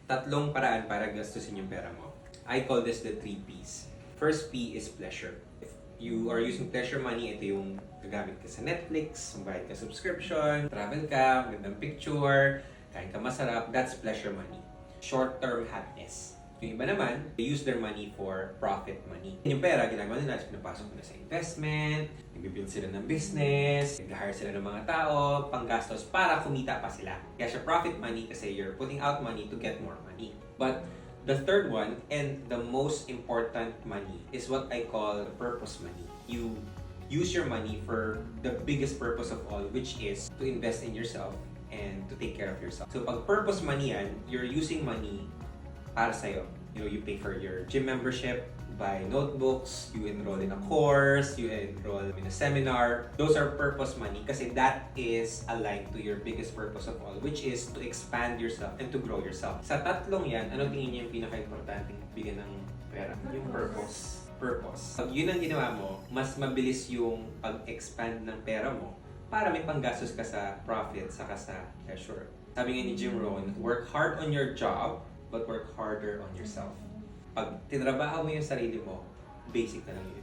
Tatlong paraan para gastusin yung pera mo. I call this the 3 P's. First P is pleasure. If you are using pleasure money, ito yung gagamit ka sa Netflix, bayad ka subscription, travel ka, magandang picture, kain ka masarap, that's pleasure money. Short-term happiness. Yung iba naman, they use their money for profit money. Yung pera, ginagawa nila, pinapasok nila sa investment, nagbibuild sila ng business, nag-hire sila ng mga tao, panggastos para kumita pa sila. Kaya siya profit money kasi you're putting out money to get more money. But the third one, and the most important money, is what I call purpose money. You use your money for the biggest purpose of all, which is to invest in yourself and to take care of yourself. So pag purpose money yan, you're using money para sa'yo. You know, you pay for your gym membership, buy notebooks, you enroll in a course, you enroll in a seminar. Those are purpose money kasi that is aligned to your biggest purpose of all, which is to expand yourself and to grow yourself. Sa tatlong yan, ano tingin niyo yung pinaka-importanting bigyan ng pera? Yung purpose. Pag yun ang ginawa mo, mas mabilis yung pag-expand ng pera mo para may panggastos ka sa profit saka sa pleasure. Sabi nga ni Jim Rohn, work hard on your job, but work harder on yourself. Pag tinrabaho mo yung sarili mo, basic na lang yun.